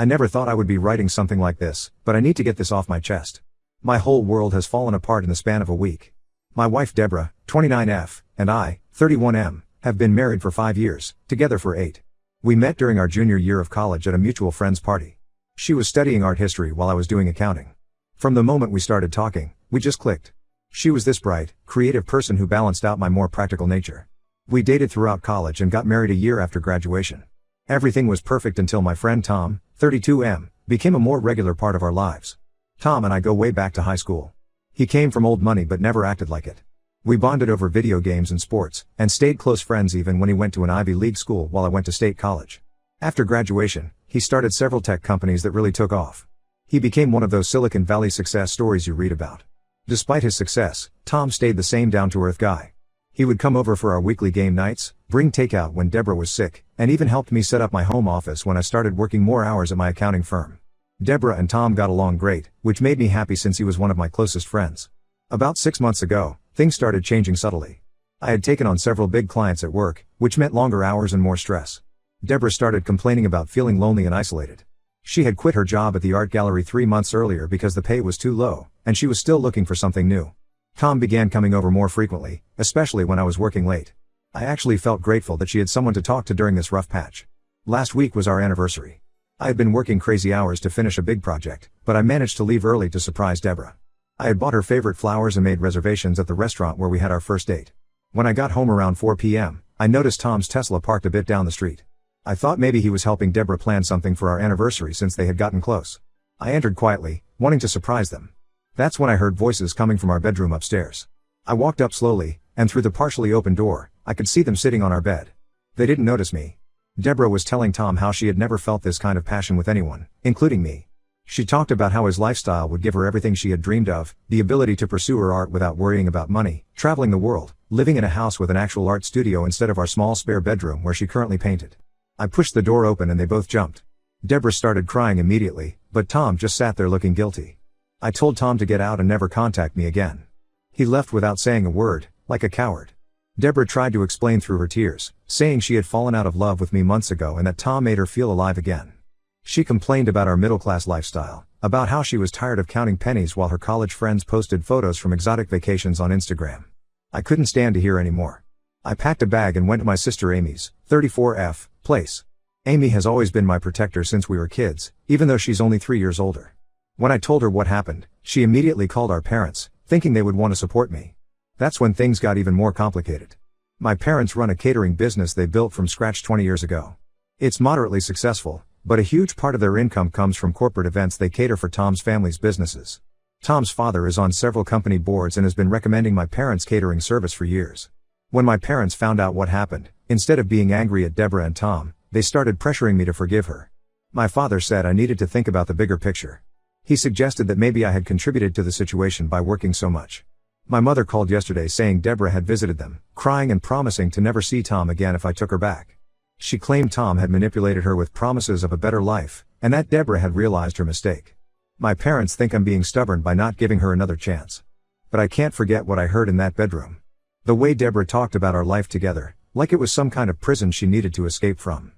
I never thought I would be writing something like this, but I need to get this off my chest. My whole world has fallen apart in the span of a week. My wife Deborah, 29F, and I, 31M, have been married for 5 years, together for 8. We met during our junior year of college at a mutual friend's party. She was studying art history while I was doing accounting. From the moment we started talking, we just clicked. She was this bright, creative person who balanced out my more practical nature. We dated throughout college and got married a year after graduation. Everything was perfect until my friend Tom, 32M, became a more regular part of our lives. Tom and I go way back to high school. He came from old money but never acted like it. We bonded over video games and sports, and stayed close friends even when he went to an Ivy League school while I went to state college. After graduation, he started several tech companies that really took off. He became one of those Silicon Valley success stories you read about. Despite his success, Tom stayed the same down-to-earth guy. He would come over for our weekly game nights, bring takeout when Deborah was sick, and even helped me set up my home office when I started working more hours at my accounting firm. Deborah and Tom got along great, which made me happy since he was one of my closest friends. About 6 months ago, things started changing subtly. I had taken on several big clients at work, which meant longer hours and more stress. Deborah started complaining about feeling lonely and isolated. She had quit her job at the art gallery 3 months earlier because the pay was too low, and she was still looking for something new. Tom began coming over more frequently, especially when I was working late. I actually felt grateful that she had someone to talk to during this rough patch. Last week was our anniversary. I had been working crazy hours to finish a big project, but I managed to leave early to surprise Deborah. I had bought her favorite flowers and made reservations at the restaurant where we had our first date. When I got home around 4 p.m., I noticed Tom's Tesla parked a bit down the street. I thought maybe he was helping Deborah plan something for our anniversary since they had gotten close. I entered quietly, wanting to surprise them. That's when I heard voices coming from our bedroom upstairs. I walked up slowly, and through the partially open door, I could see them sitting on our bed. They didn't notice me. Deborah was telling Tom how she had never felt this kind of passion with anyone, including me. She talked about how his lifestyle would give her everything she had dreamed of, the ability to pursue her art without worrying about money, traveling the world, living in a house with an actual art studio instead of our small spare bedroom where she currently painted. I pushed the door open and they both jumped. Deborah started crying immediately, but Tom just sat there looking guilty. I told Tom to get out and never contact me again. He left without saying a word, like a coward. Deborah tried to explain through her tears, saying she had fallen out of love with me months ago and that Tom made her feel alive again. She complained about our middle-class lifestyle, about how she was tired of counting pennies while her college friends posted photos from exotic vacations on Instagram. I couldn't stand to hear anymore. I packed a bag and went to my sister Amy's, 34F, place. Amy has always been my protector since we were kids, even though she's only 3 years older. When I told her what happened, she immediately called our parents, thinking they would want to support me. That's when things got even more complicated. My parents run a catering business they built from scratch 20 years ago. It's moderately successful, but a huge part of their income comes from corporate events they cater for Tom's family's businesses. Tom's father is on several company boards and has been recommending my parents' catering service for years. When my parents found out what happened, instead of being angry at Deborah and Tom, they started pressuring me to forgive her. My father said I needed to think about the bigger picture. He suggested that maybe I had contributed to the situation by working so much. My mother called yesterday saying Deborah had visited them, crying and promising to never see Tom again if I took her back. She claimed Tom had manipulated her with promises of a better life, and that Deborah had realized her mistake. My parents think I'm being stubborn by not giving her another chance. But I can't forget what I heard in that bedroom. The way Deborah talked about our life together, like it was some kind of prison she needed to escape from.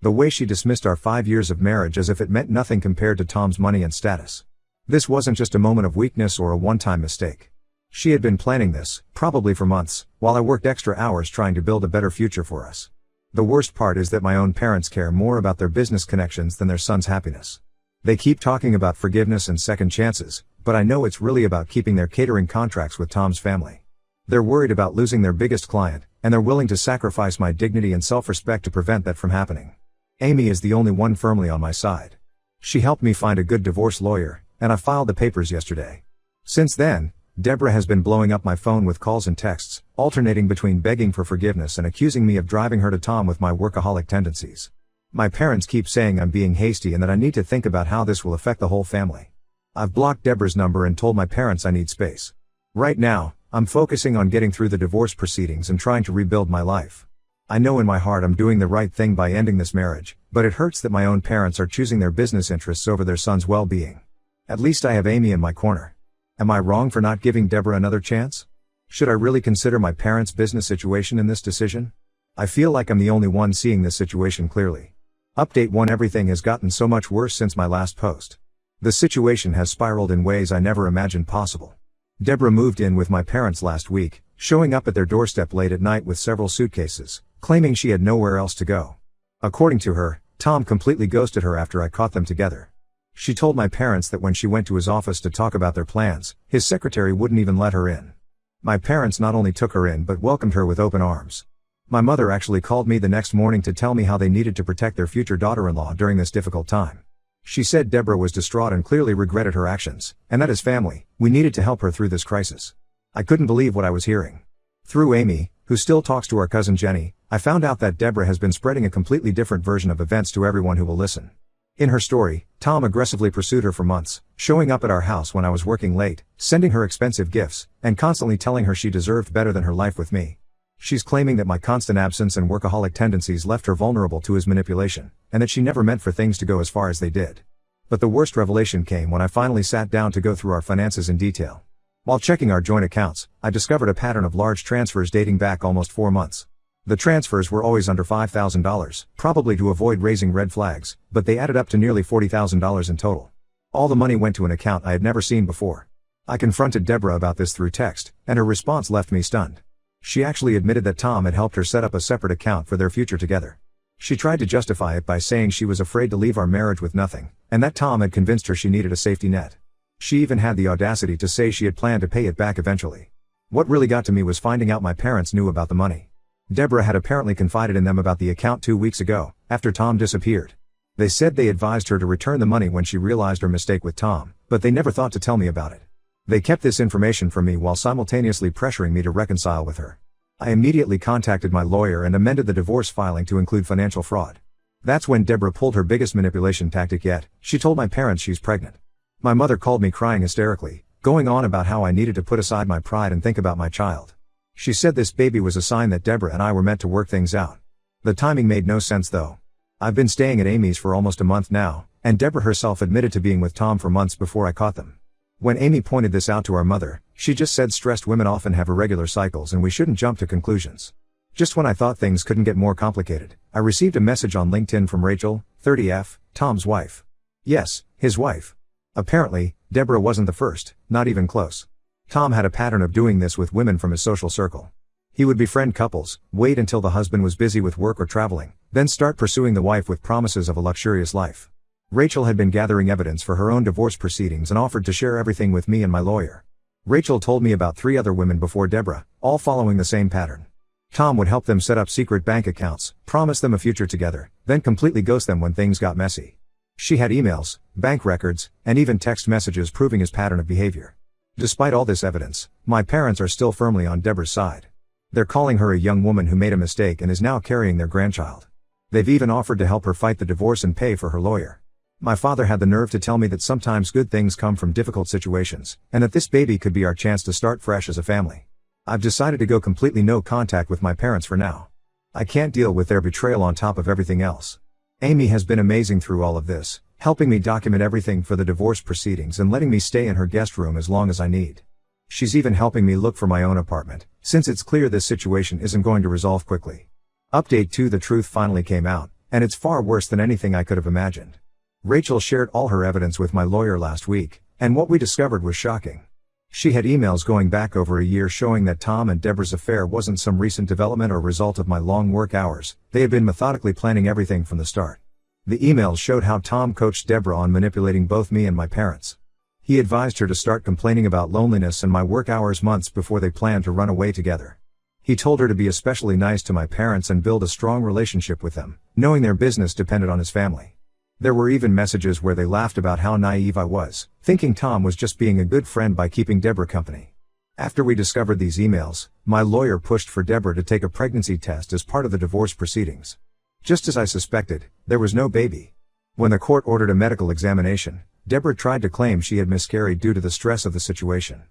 The way she dismissed our 5 years of marriage as if it meant nothing compared to Tom's money and status. This wasn't just a moment of weakness or a one-time mistake. She had been planning this, probably for months, while I worked extra hours trying to build a better future for us. The worst part is that my own parents care more about their business connections than their son's happiness. They keep talking about forgiveness and second chances, but I know it's really about keeping their catering contracts with Tom's family. They're worried about losing their biggest client, and they're willing to sacrifice my dignity and self-respect to prevent that from happening. Amy is the only one firmly on my side. She helped me find a good divorce lawyer, and I filed the papers yesterday. Since then, Deborah has been blowing up my phone with calls and texts, alternating between begging for forgiveness and accusing me of driving her to Tom with my workaholic tendencies. My parents keep saying I'm being hasty and that I need to think about how this will affect the whole family. I've blocked Deborah's number and told my parents I need space. Right now, I'm focusing on getting through the divorce proceedings and trying to rebuild my life. I know in my heart I'm doing the right thing by ending this marriage, but it hurts that my own parents are choosing their business interests over their son's well-being. At least I have Amy in my corner. Am I wrong for not giving Deborah another chance? Should I really consider my parents' business situation in this decision? I feel like I'm the only one seeing this situation clearly. Update 1. Everything has gotten so much worse since my last post. The situation has spiraled in ways I never imagined possible. Deborah moved in with my parents last week, showing up at their doorstep late at night with several suitcases, claiming she had nowhere else to go. According to her, Tom completely ghosted her after I caught them together. She told my parents that when she went to his office to talk about their plans, his secretary wouldn't even let her in. My parents not only took her in but welcomed her with open arms. My mother actually called me the next morning to tell me how they needed to protect their future daughter-in-law during this difficult time. She said Deborah was distraught and clearly regretted her actions, and that as family, we needed to help her through this crisis. I couldn't believe what I was hearing. Through Amy, who still talks to our cousin Jenny, I found out that Deborah has been spreading a completely different version of events to everyone who will listen. In her story, Tom aggressively pursued her for months, showing up at our house when I was working late, sending her expensive gifts, and constantly telling her she deserved better than her life with me. She's claiming that my constant absence and workaholic tendencies left her vulnerable to his manipulation, and that she never meant for things to go as far as they did. But the worst revelation came when I finally sat down to go through our finances in detail. While checking our joint accounts, I discovered a pattern of large transfers dating back almost 4 months. The transfers were always under $5,000, probably to avoid raising red flags, but they added up to nearly $40,000 in total. All the money went to an account I had never seen before. I confronted Deborah about this through text, and her response left me stunned. She actually admitted that Tom had helped her set up a separate account for their future together. She tried to justify it by saying she was afraid to leave our marriage with nothing, and that Tom had convinced her she needed a safety net. She even had the audacity to say she had planned to pay it back eventually. What really got to me was finding out my parents knew about the money. Deborah had apparently confided in them about the account 2 weeks ago, after Tom disappeared. They said they advised her to return the money when she realized her mistake with Tom, but they never thought to tell me about it. They kept this information from me while simultaneously pressuring me to reconcile with her. I immediately contacted my lawyer and amended the divorce filing to include financial fraud. That's when Deborah pulled her biggest manipulation tactic yet. She told my parents she's pregnant. My mother called me crying hysterically, going on about how I needed to put aside my pride and think about my child. She said this baby was a sign that Deborah and I were meant to work things out. The timing made no sense though. I've been staying at Amy's for almost a month now, and Deborah herself admitted to being with Tom for months before I caught them. When Amy pointed this out to our mother, she just said stressed women often have irregular cycles and we shouldn't jump to conclusions. Just when I thought things couldn't get more complicated, I received a message on LinkedIn from Rachel, 30F, Tom's wife. Yes, his wife. Apparently, Deborah wasn't the first, not even close. Tom had a pattern of doing this with women from his social circle. He would befriend couples, wait until the husband was busy with work or traveling, then start pursuing the wife with promises of a luxurious life. Rachel had been gathering evidence for her own divorce proceedings and offered to share everything with me and my lawyer. Rachel told me about 3 other women before Deborah, all following the same pattern. Tom would help them set up secret bank accounts, promise them a future together, then completely ghost them when things got messy. She had emails, bank records, and even text messages proving his pattern of behavior. Despite all this evidence, my parents are still firmly on Deborah's side. They're calling her a young woman who made a mistake and is now carrying their grandchild. They've even offered to help her fight the divorce and pay for her lawyer. My father had the nerve to tell me that sometimes good things come from difficult situations, and that this baby could be our chance to start fresh as a family. I've decided to go completely no contact with my parents for now. I can't deal with their betrayal on top of everything else. Amy has been amazing through all of this, helping me document everything for the divorce proceedings and letting me stay in her guest room as long as I need. She's even helping me look for my own apartment, since it's clear this situation isn't going to resolve quickly. Update 2. The truth finally came out, and it's far worse than anything I could have imagined. Rachel shared all her evidence with my lawyer last week, and what we discovered was shocking. She had emails going back over a year showing that Tom and Deborah's affair wasn't some recent development or result of my long work hours. They had been methodically planning everything from the start. The emails showed how Tom coached Deborah on manipulating both me and my parents. He advised her to start complaining about loneliness and my work hours months before they planned to run away together. He told her to be especially nice to my parents and build a strong relationship with them, knowing their business depended on his family. There were even messages where they laughed about how naive I was, thinking Tom was just being a good friend by keeping Deborah company. After we discovered these emails, my lawyer pushed for Deborah to take a pregnancy test as part of the divorce proceedings. Just as I suspected, there was no baby. When the court ordered a medical examination, Deborah tried to claim she had miscarried due to the stress of the situation.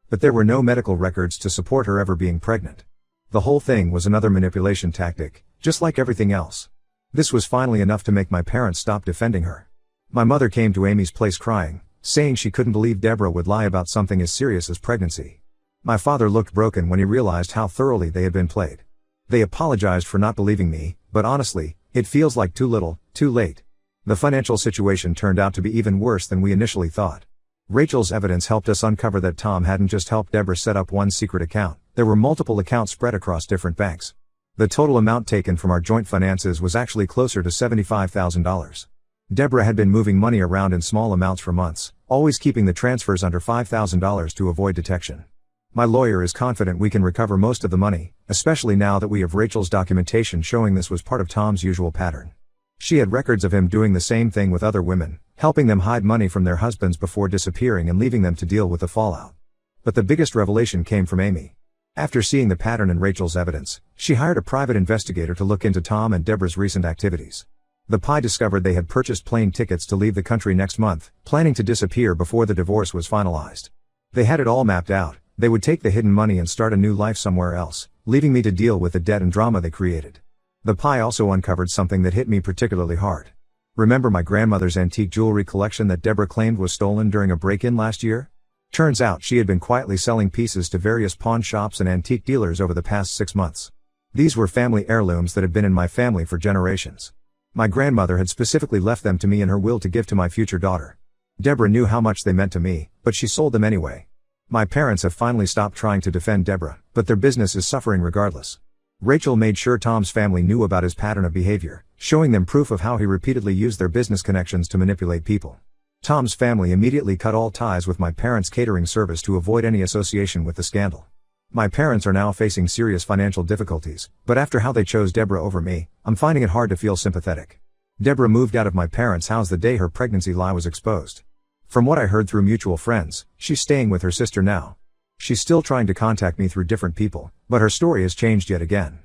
But there were no medical records to support her ever being pregnant. The whole thing was another manipulation tactic, just like everything else. This was finally enough to make my parents stop defending her. My mother came to Amy's place crying, saying she couldn't believe Deborah would lie about something as serious as pregnancy. My father looked broken when he realized how thoroughly they had been played. They apologized for not believing me, but honestly, It feels like too little, too late. The financial situation turned out to be even worse than we initially thought. Rachel's evidence helped us uncover that Tom hadn't just helped Deborah set up one secret account, there were multiple accounts spread across different banks. The total amount taken from our joint finances was actually closer to $75,000. Deborah had been moving money around in small amounts for months, always keeping the transfers under $5,000 to avoid detection. My lawyer is confident we can recover most of the money, especially now that we have Rachel's documentation showing this was part of Tom's usual pattern. She had records of him doing the same thing with other women, helping them hide money from their husbands before disappearing and leaving them to deal with the fallout. But the biggest revelation came from Amy. After seeing the pattern in Rachel's evidence, she hired a private investigator to look into Tom and Deborah's recent activities. The PI discovered they had purchased plane tickets to leave the country next month, planning to disappear before the divorce was finalized. They had it all mapped out. They would take the hidden money and start a new life somewhere else, leaving me to deal with the debt and drama they created. The PI also uncovered something that hit me particularly hard. Remember my grandmother's antique jewelry collection that Deborah claimed was stolen during a break-in last year? Turns out she had been quietly selling pieces to various pawn shops and antique dealers over the past 6 months. These were family heirlooms that had been in my family for generations. My grandmother had specifically left them to me in her will to give to my future daughter. Deborah knew how much they meant to me, but she sold them anyway. My parents have finally stopped trying to defend Deborah, but their business is suffering regardless. Rachel made sure Tom's family knew about his pattern of behavior, showing them proof of how he repeatedly used their business connections to manipulate people. Tom's family immediately cut all ties with my parents' catering service to avoid any association with the scandal. My parents are now facing serious financial difficulties, but after how they chose Deborah over me, I'm finding it hard to feel sympathetic. Deborah moved out of my parents' house the day her pregnancy lie was exposed. From what I heard through mutual friends, she's staying with her sister now. She's still trying to contact me through different people, but her story has changed yet again.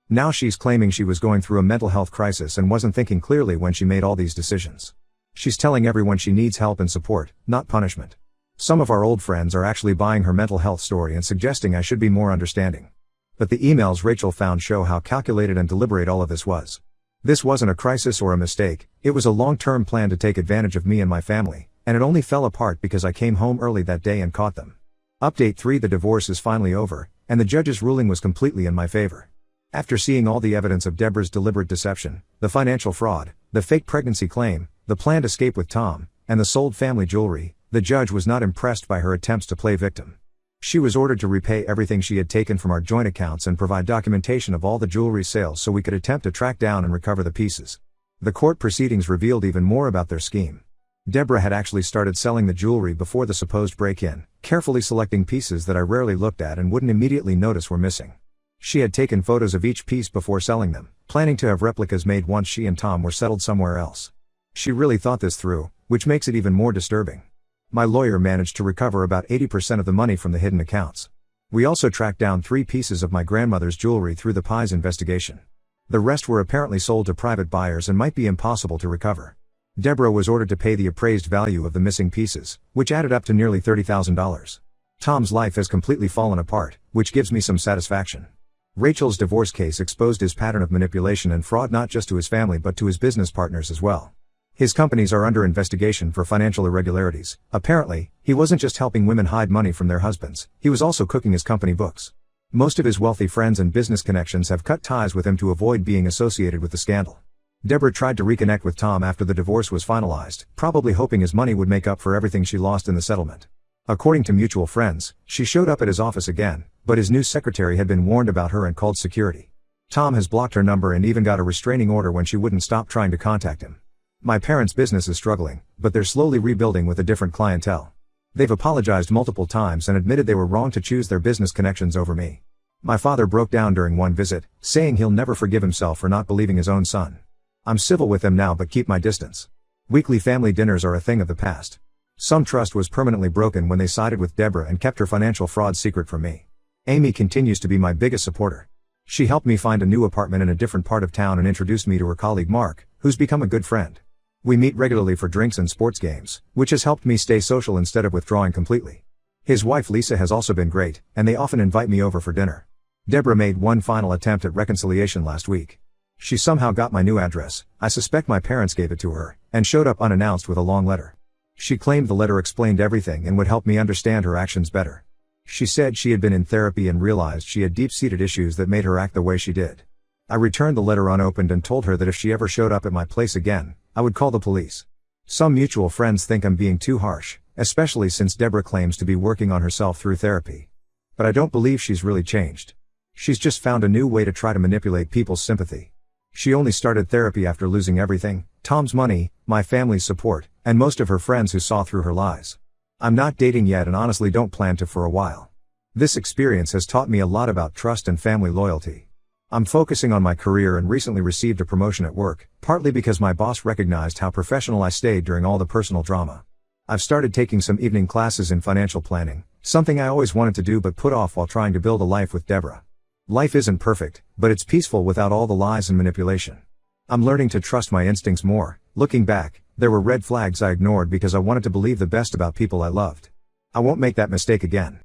Now she's claiming she was going through a mental health crisis and wasn't thinking clearly when she made all these decisions. She's telling everyone she needs help and support, not punishment. Some of our old friends are actually buying her mental health story and suggesting I should be more understanding. But the emails Rachel found show how calculated and deliberate all of this was. This wasn't a crisis or a mistake, it was a long-term plan to take advantage of me and my family, and it only fell apart because I came home early that day and caught them. Update 3: The divorce is finally over, and the judge's ruling was completely in my favor. After seeing all the evidence of Deborah's deliberate deception, the financial fraud, the fake pregnancy claim, the planned escape with Tom, and the sold family jewelry, the judge was not impressed by her attempts to play victim. She was ordered to repay everything she had taken from our joint accounts and provide documentation of all the jewelry sales so we could attempt to track down and recover the pieces. The court proceedings revealed even more about their scheme. Deborah had actually started selling the jewelry before the supposed break-in, carefully selecting pieces that I rarely looked at and wouldn't immediately notice were missing. She had taken photos of each piece before selling them, planning to have replicas made once she and Tom were settled somewhere else. She really thought this through, which makes it even more disturbing. My lawyer managed to recover about 80% of the money from the hidden accounts. We also tracked down 3 pieces of my grandmother's jewelry through the PI's investigation. The rest were apparently sold to private buyers and might be impossible to recover. Deborah was ordered to pay the appraised value of the missing pieces, which added up to nearly $30,000. Tom's life has completely fallen apart, which gives me some satisfaction. Rachel's divorce case exposed his pattern of manipulation and fraud not just to his family but to his business partners as well. His companies are under investigation for financial irregularities. Apparently, he wasn't just helping women hide money from their husbands, he was also cooking his company books. Most of his wealthy friends and business connections have cut ties with him to avoid being associated with the scandal. Deborah tried to reconnect with Tom after the divorce was finalized, probably hoping his money would make up for everything she lost in the settlement. According to mutual friends, she showed up at his office again, but his new secretary had been warned about her and called security. Tom has blocked her number and even got a restraining order when she wouldn't stop trying to contact him. My parents' business is struggling, but they're slowly rebuilding with a different clientele. They've apologized multiple times and admitted they were wrong to choose their business connections over me. My father broke down during one visit, saying he'll never forgive himself for not believing his own son. I'm civil with them now but keep my distance. Weekly family dinners are a thing of the past. Some trust was permanently broken when they sided with Deborah and kept her financial fraud secret from me. Amy continues to be my biggest supporter. She helped me find a new apartment in a different part of town and introduced me to her colleague Mark, who's become a good friend. We meet regularly for drinks and sports games, which has helped me stay social instead of withdrawing completely. His wife Lisa has also been great, and they often invite me over for dinner. Deborah made one final attempt at reconciliation last week. She somehow got my new address, I suspect my parents gave it to her, and showed up unannounced with a long letter. She claimed the letter explained everything and would help me understand her actions better. She said she had been in therapy and realized she had deep-seated issues that made her act the way she did. I returned the letter unopened and told her that if she ever showed up at my place again, I would call the police. Some mutual friends think I'm being too harsh, especially since Deborah claims to be working on herself through therapy. But I don't believe she's really changed. She's just found a new way to try to manipulate people's sympathy. She only started therapy after losing everything: Tom's money, my family's support, and most of her friends who saw through her lies. I'm not dating yet and honestly don't plan to for a while. This experience has taught me a lot about trust and family loyalty. I'm focusing on my career and recently received a promotion at work, partly because my boss recognized how professional I stayed during all the personal drama. I've started taking some evening classes in financial planning, something I always wanted to do but put off while trying to build a life with Deborah. Life isn't perfect, but it's peaceful without all the lies and manipulation. I'm learning to trust my instincts more. Looking back, there were red flags I ignored because I wanted to believe the best about people I loved. I won't make that mistake again.